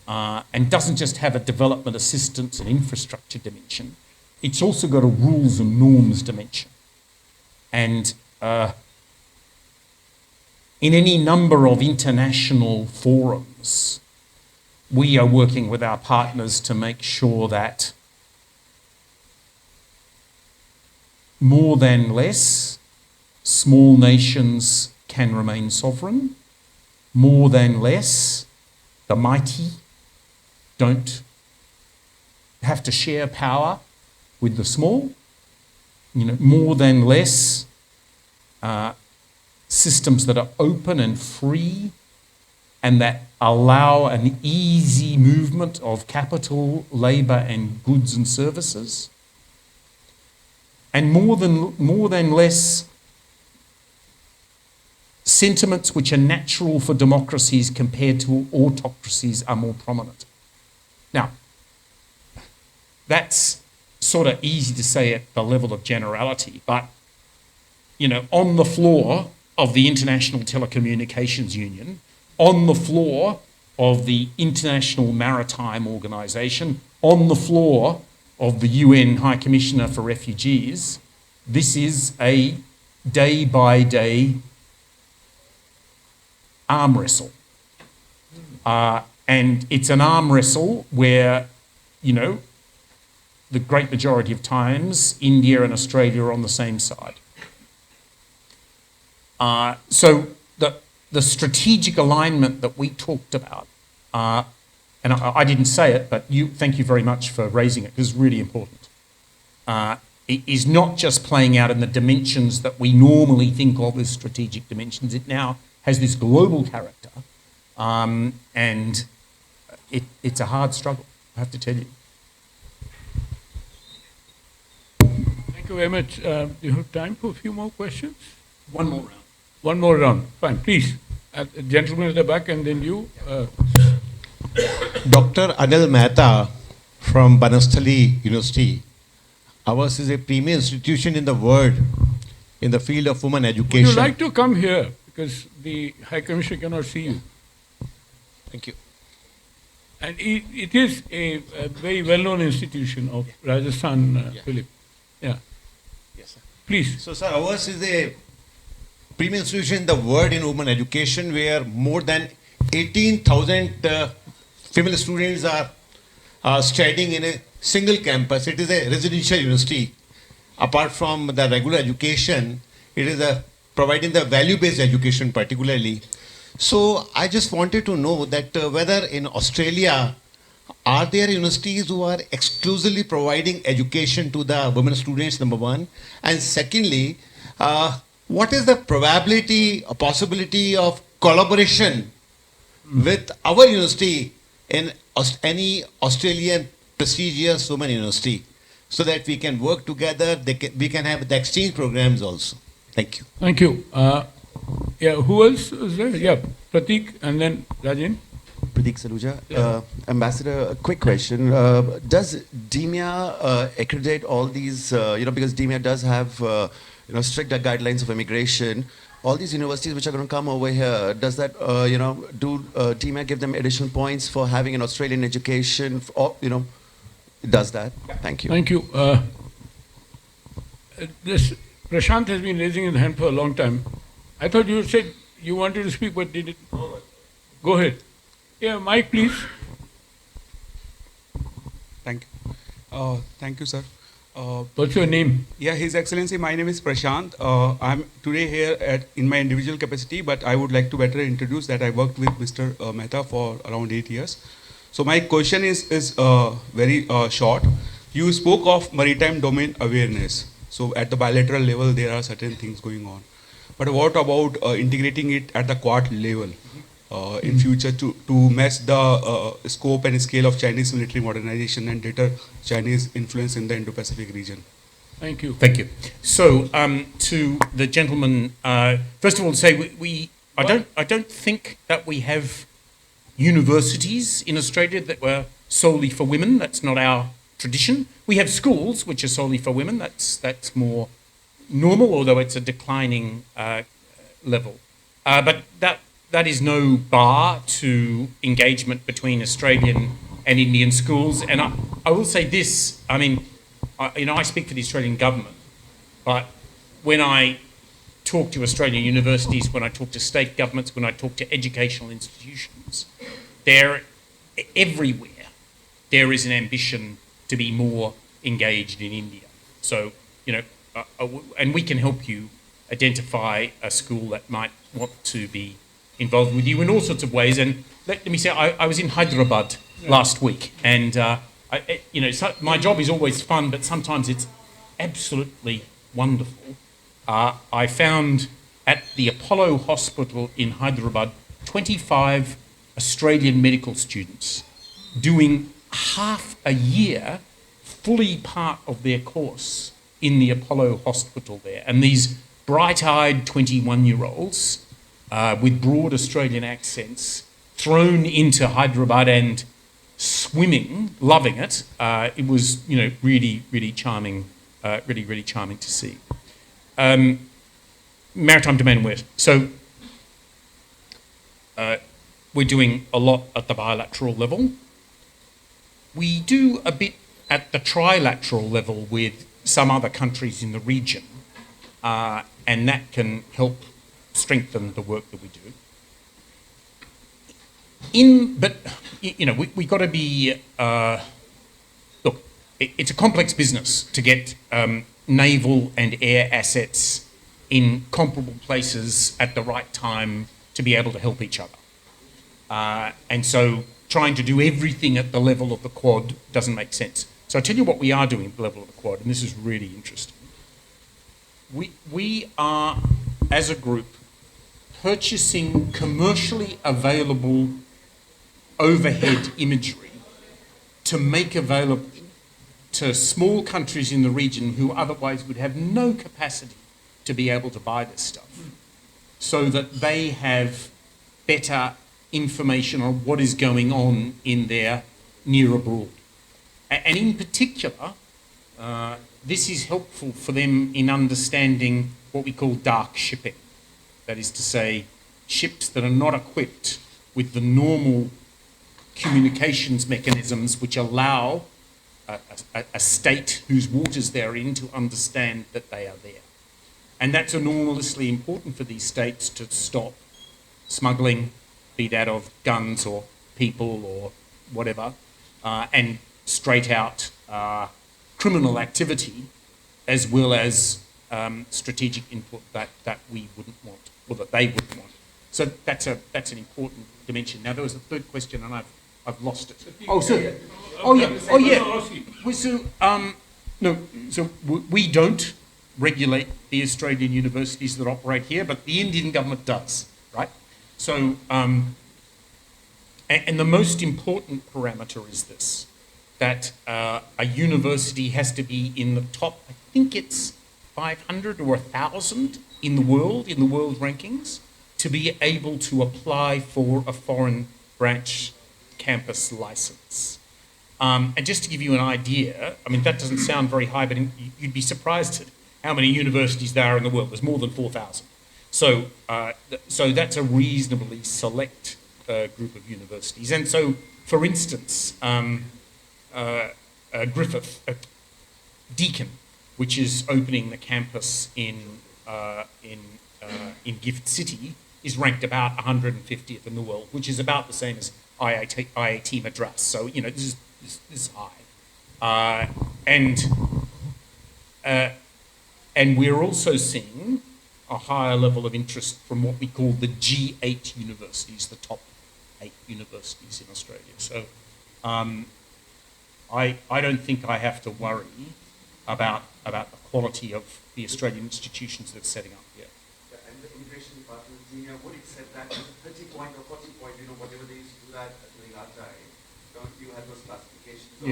and doesn't just have a development assistance and infrastructure dimension. It's also got a rules and norms dimension. And in any number of international forums, we are working with our partners to make sure that more than less, small nations can remain sovereign. More than less, the mighty don't have to share power with the small. You know, more than less, systems that are open and free and that allow an easy movement of capital, labour and goods and services. And more than less, sentiments which are natural for democracies compared to autocracies are more prominent. Now, that's sort of easy to say at the level of generality, but, you know, on the floor of the International Telecommunications Union, on the floor of the International Maritime Organization, on the floor of the UN High Commissioner for Refugees, this is a day-by-day arm wrestle. And it's an arm wrestle where, you know, the great majority of times, India and Australia are on the same side. So the strategic alignment that we talked about, and I didn't say it, but thank you very much for raising it, because it's really important. It is not just playing out in the dimensions that we normally think of as strategic dimensions. It now has this global character, and it's a hard struggle, I have to tell you. Thank you very much. Do you have time for a few more questions? One more round. One more round. Fine, please. Gentleman at the back, and then you. Dr. Anil Mehta from Banasthali University. Ours is a premier institution in the world in the field of women education. Would you like to come here? Because the High Commissioner cannot see you. Thank you. And it is a very well-known institution of Rajasthan, Philip. Yeah. Yes, sir. Please. So, sir, ours is a premier institution in the world in women education where more than 18,000 female students are studying in a single campus. It is a residential university. Apart from the regular education, it is providing the value-based education particularly. So I just wanted to know that whether in Australia are there universities who are exclusively providing education to the women students, number one? And secondly, what is the probability or possibility of collaboration with our university in any Australian prestigious women university so that we can work together, we can have the exchange programs also? Thank you. Thank you. Yeah, who else is there? Yeah, Prateek and then Rajan. Pradeep Saluja. Yeah. Ambassador, a quick question. Does DEMIA accredit all these, because DEMIA does have, strict guidelines of immigration, all these universities which are going to come over here, does that, do DEMIA give them additional points for having an Australian education, or, does that? Thank you. Thank you. This Prashant has been raising his hand for a long time. I thought you said you wanted to speak, but did it? Go ahead. Yeah, Mike, please. Thank you. Thank you, sir. What's your name? Yeah, His Excellency, my name is Prashant. I'm today here in my individual capacity, but I would like to better introduce that I worked with Mr. Mehta for around 8 years. So my question is very short. You spoke of maritime domain awareness. So at the bilateral level, there are certain things going on. But what about integrating it at the Quad level in future to match the scope and scale of Chinese military modernization and deter Chinese influence in the Indo-Pacific region? Thank you. Thank you. So to the gentleman, first of all, say I don't think that we have universities in Australia that were solely for women. That's not our tradition. We have schools which are solely for women. That's more normal, although it's a declining level. But that is no bar to engagement between Australian and Indian schools. And I will say this. I mean, I speak for the Australian government, but when I talk to Australian universities, when I talk to state governments, when I talk to educational institutions, everywhere there is an ambition to be more engaged in India. So, and we can help you identify a school that might want to be involved with you in all sorts of ways. And let me say, I was in Hyderabad last week, and my job is always fun, but sometimes it's absolutely wonderful. I found at the Apollo Hospital in Hyderabad 25 Australian medical students doing half a year, fully part of their course in the Apollo Hospital there. And these bright-eyed 21-year-olds with broad Australian accents thrown into Hyderabad and swimming, loving it. It was, really, really charming, really charming to see. Maritime domain awareness. So we're doing a lot at the bilateral level. We do a bit at the trilateral level with some other countries in the region, and that can help strengthen the work that we do. But we got to be, look, it's a complex business to get naval and air assets in comparable places at the right time to be able to help each other. And so trying to do everything at the level of the Quad doesn't make sense. So I'll tell you what we are doing at the level of the Quad, and this is really interesting. We are, as a group, purchasing commercially available overhead imagery to make available to small countries in the region who otherwise would have no capacity to be able to buy this stuff, so that they have better information on what is going on in their near abroad. And in particular, this is helpful for them in understanding what we call dark shipping. That is to say, ships that are not equipped with the normal communications mechanisms which allow a state whose waters they're in to understand that they are there. And that's enormously important for these states to stop smuggling, be that of guns or people or whatever, and straight out criminal activity, as well as strategic input that we wouldn't want, or that they wouldn't want. So that's an important dimension. Now, there was a third question, and I've I've lost it. Oh, so, oh yeah, oh yeah. Well, so, no, so we don't regulate the Australian universities that operate here, but the Indian government does, right? So, and the most important parameter is this, that a university has to be in the top, I think it's 500 or 1,000 in the world rankings, to be able to apply for a foreign branch campus license. And just to give you an idea, I mean, that doesn't sound very high, but you'd be surprised at how many universities there are in the world. There's more than 4,000. So, so that's a reasonably select group of universities. And so, for instance, Deakin, which is opening the campus in Gift City, is ranked about 150th in the world, which is about the same as IIT Madras. So, you know, this is high. And we're also seeing a higher level of interest from what we call the G8 universities, the top 8 universities in Australia. So I don't think I have to worry about the quality of the Australian institutions that are setting up here. And the immigration department, Dimia, would accept that as a 30 point or 40 point, you know, whatever they used to do that during our time. You had those classifications of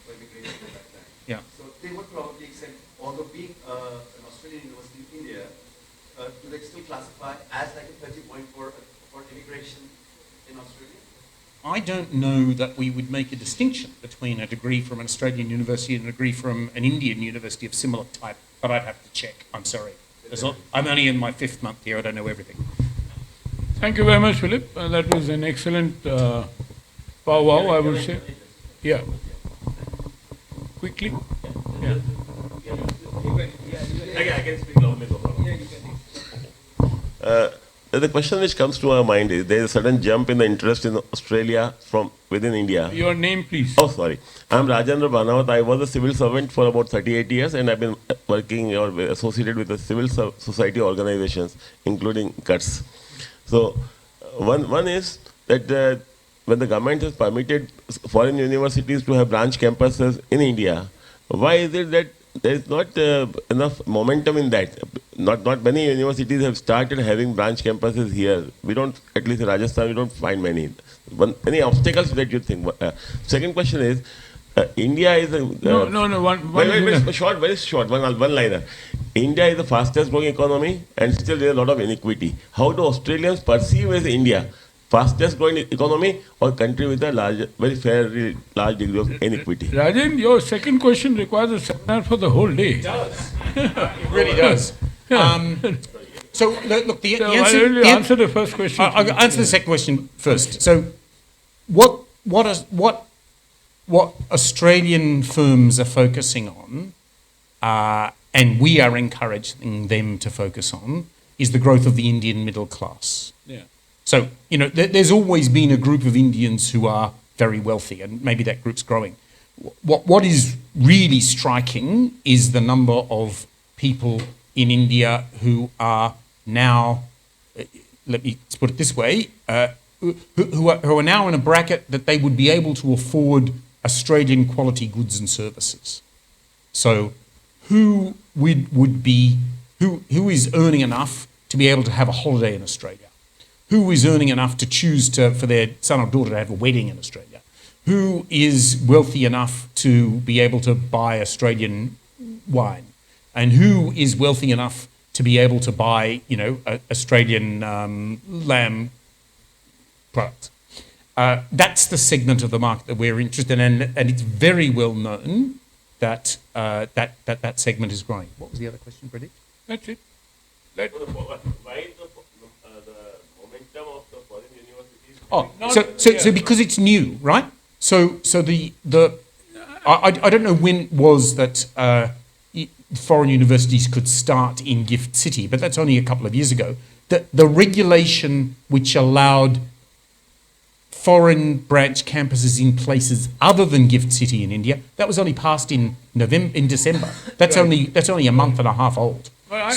for immigration at that time. Yeah. So they would probably accept, although being an Australian university in India, do they still classify as like a 30 point for immigration in Australia? I don't know that we would make a distinction between a degree from an Australian university and a degree from an Indian university of similar type, but I'd have to check. I'm sorry. I'm only in my 5th month here. I don't know everything. Thank you very much, Philip. That was an excellent powwow, I would say. Yeah. Quickly. Yeah. I can speak loudly. The question which comes to our mind is there is a sudden jump in the interest in Australia from within India. Your name, please. Oh, sorry. I'm Rajendra Banawat. I was a civil servant for about 38 years and I've been working or associated with the civil society organizations, including CUTS. So, one is that when the government has permitted foreign universities to have branch campuses in India, why is it that there is not enough momentum in that? Not many universities have started having branch campuses here. We don't, at least in Rajasthan, we don't find many. Any obstacles that you think? Second question is, India is a... very short, one-liner. India is the fastest growing economy and still there is a lot of inequity. How do Australians perceive as India? Fastest growing economy or country with a very fairly large degree of inequity? Rajan, your second question requires a seminar for the whole day. It does. It really does. So, look, the answer... Why don't you answer the first question? I'll answer the second question first. So, what Australian firms are focusing on, and we are encouraging them to focus on, is the growth of the Indian middle class. Yeah. So, you know, there's always been a group of Indians who are very wealthy, and maybe that group's growing. What is really striking is the number of people in India who are now, let me put it this way, who are now in a bracket that they would be able to afford Australian quality goods and services. So who is earning enough to be able to have a holiday in Australia? Who is earning enough to choose for their son or daughter to have a wedding in Australia? Who is wealthy enough to be able to buy Australian wine? And who is wealthy enough to be able to buy, you know, Australian lamb product? That's the segment of the market that we're interested in, and it's very well known that that segment is growing. What was the other question, Pradeep? That's it. Why is the momentum of the foreign universities? So because it's new, right? So I don't know when it was that foreign universities could start in Gift City, but that's only a couple of years ago. The regulation which allowed foreign branch campuses in places other than Gift City in India, that was only passed in December. That's only a month and a half old. Well,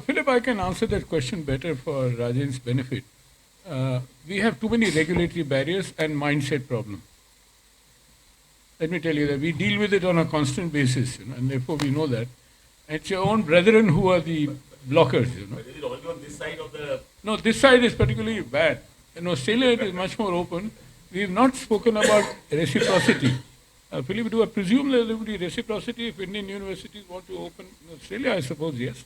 Philip, I can answer that question better for Rajan's benefit. we have too many regulatory barriers and mindset problem. Let me tell you that we deal with it on a constant basis, and therefore we know that. It's your own brethren who are the blockers, But is it only on this side of the... No, this side is particularly bad. In Australia, it is much more open. We have not spoken about reciprocity. Philip, do I presume there will be reciprocity if Indian universities want to open in Australia? I suppose yes.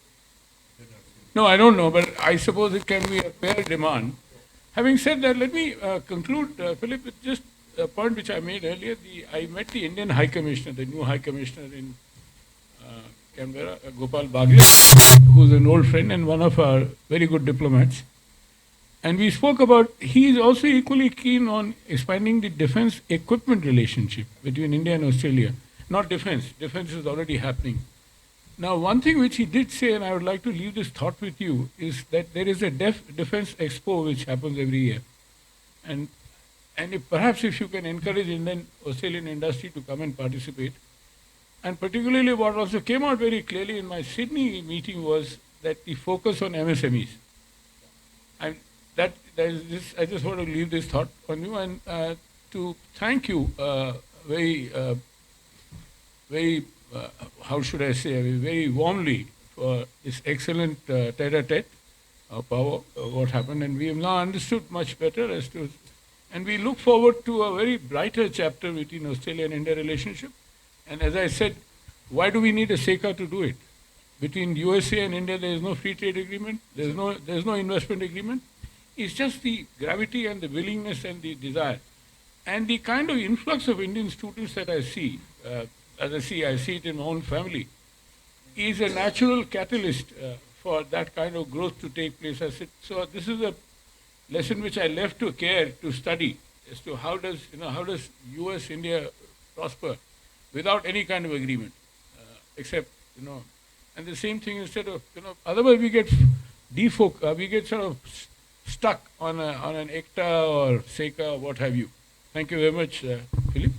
No, I don't know, but I suppose it can be a fair demand. Having said that, let me conclude, Philip, with just a point which I made earlier. I met the Indian High Commissioner, the new High Commissioner in Canberra, Gopal Baglia, who's an old friend and one of our very good diplomats. And we spoke about, he is also equally keen on expanding the defense equipment relationship between India and Australia. Not defense, defense is already happening. Now, one thing which he did say, and I would like to leave this thought with you, is that there is a defense expo which happens every year. And perhaps if you can encourage Indian Australian industry to come and participate. And particularly what also came out very clearly in my Sydney meeting was that the focus on MSMEs. And I just want to leave this thought on you and to thank you how should I say, very warmly for this excellent tete-a-tete power, what happened. And we have now understood much better as to, and we look forward to a very brighter chapter between Australia and India relationship. And as I said, why do we need a SECA to do it? Between USA and India, there is no free trade agreement, there is no investment agreement. It's just the gravity and the willingness and the desire. And the kind of influx of Indian students that I see, I see it in my own family, is a natural catalyst for that kind of growth to take place. So this is a lesson which I left to CARE to study as to how does US-India prosper without any kind of agreement, except, and the same thing instead of, otherwise we get we get sort of stuck on an ECTA or SECA or what have you. Thank you very much, Philip.